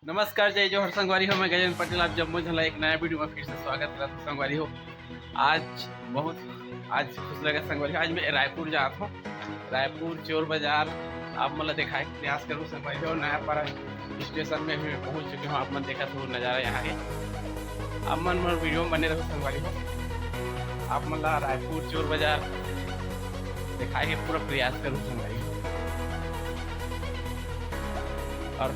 नमस्कार, जय जोहर संगवारी हो। मैं गजेंद्र पटेल, आप जम्मू झला एक नया वीडियो में फिर से स्वागत करता हूँ संगवारी हो। आज खुश लगा संगवारी हो। आज मैं रायपुर जा रहा हूँ, रायपुर चोर बाजार आप मतलब दिखाए प्रयास करूँ संगवारी हो। नया पारा स्टेशन में भी मैं पहुँच चुके हूँ। आप मन देखा तो नज़ारा यहाँ है। आप मन वीडियो में बने रहो संगवारी हो। आप मतलब रायपुर चोर बाजार दिखाए के पूरा प्रयास करूँ संगवारी हो। और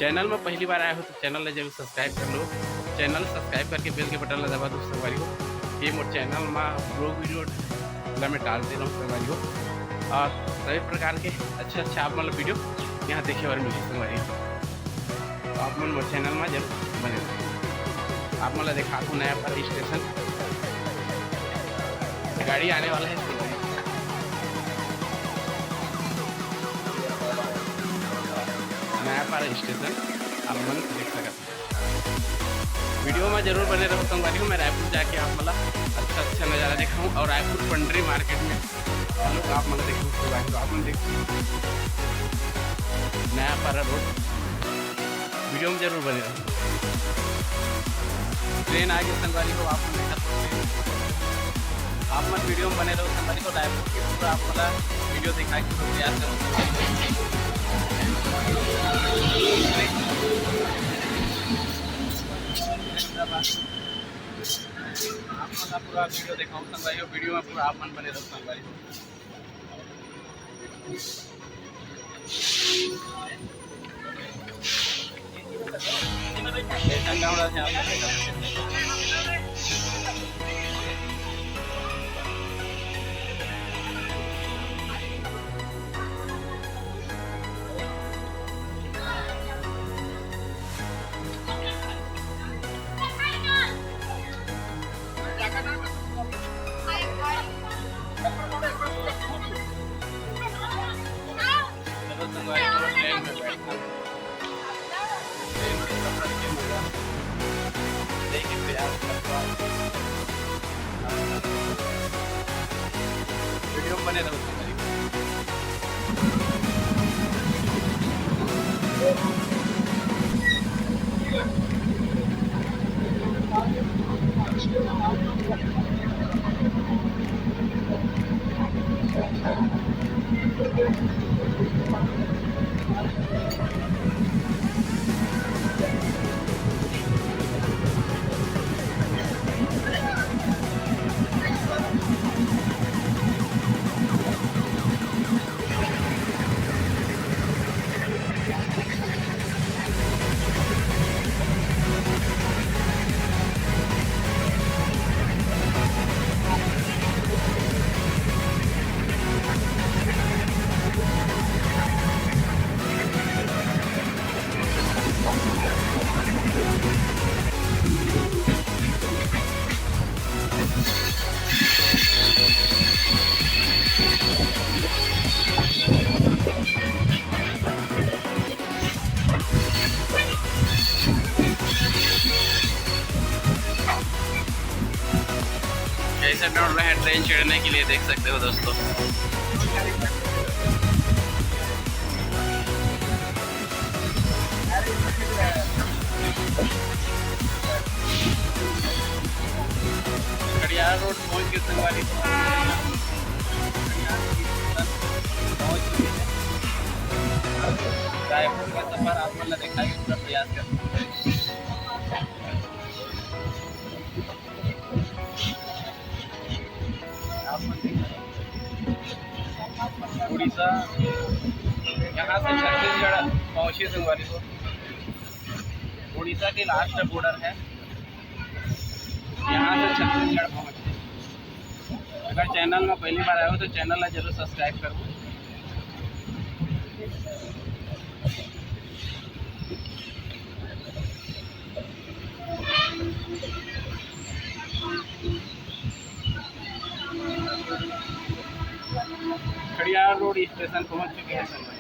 चैनल में पहली बार आए हो तो चैनल ने जरूर सब्सक्राइब कर लो। चैनल सब्सक्राइब करके बेल के बटन दबा दो संगवारी हो। ये मोर चैनल में ब्लॉग वीडियो मैं डालते रहूँ संगवारी हो। और सभी प्रकार के अच्छे आप मतलब वीडियो यहाँ देखे और मिले संगवारी हो। तो आप मन मोर चैनल में जरूर बने रहो। आप मतलब देखा दो नया पर स्टेशन गाड़ी आने वाला है। नया पारा स्टेशन आप मन देख सकते वीडियो में जरूर बने रहो संगवारी हो। मैं रायपुर जाके आप मतलब अच्छा नज़ारा दिखाऊँ और रायपुर पंडरी मार्केट में लोग आप मतलब देखूँ संगवारी हो। आप मन देख नया पारा रोड वीडियो में जरूर बने रहो। ट्रेन आगे संगवारी हो आप मन देखा आप मन वीडियो में बने रहो संगवारी हो। रायपुर की पूरा आप मतलब वीडियो दिखा के प्रयास करो। आप पूरा वीडियो दिखाऊँ संगवारी हो। वीडियो में पूरा आप मन बने रहो संगवारी हो। वीडियो में बने रहो संगवारी हो। कैसे दौड़ रहे हैं ट्रेन चढ़ने के लिए देख सकते हो दोस्तों। खड़ियार रोड पहुंच गए संगवारी रायपुर का सफर आप मतलब दिखाएंगे पूरा प्रयास करते हैं। उड़ीसा यहाँ से छत्तीसगढ़ पहुँची संगवारी हो। उड़ीसा के लास्ट बॉर्डर है, यहाँ से छत्तीसगढ़ पहुँचे। अगर चैनल में पहली बार आए हो तो चैनल है जरूर सब्सक्राइब करो। खड़ियार रोड स्टेशन पहुंच चुके हैं संगवारी।